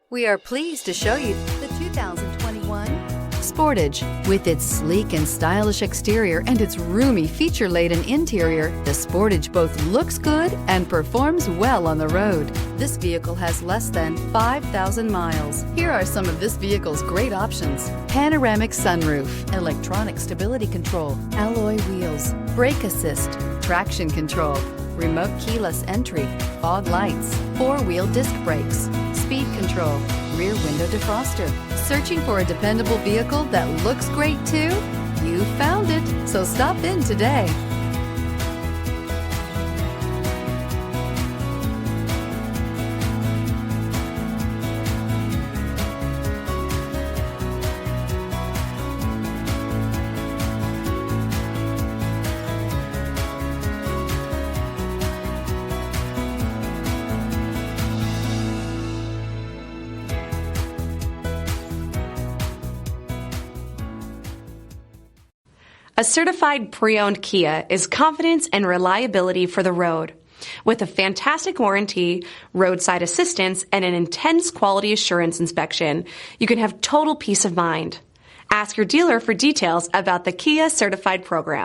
We are pleased to show you the 2021 Sportage. With its sleek and stylish exterior and its roomy feature-laden interior, the Sportage both looks good and performs well on the road. This vehicle has less than 5,000 miles. Here are some of this vehicle's great options: panoramic sunroof, electronic stability control, alloy wheels, brake assist, traction control, remote keyless entry, fog lights, four-wheel disc brakes, speed control, rear window defroster. Searching for a dependable vehicle that looks great too? You found it, so stop in today. A certified pre-owned Kia is confidence and reliability for the road. With a fantastic warranty, roadside assistance, and an intense quality assurance inspection, you can have total peace of mind. Ask your dealer for details about the Kia Certified program.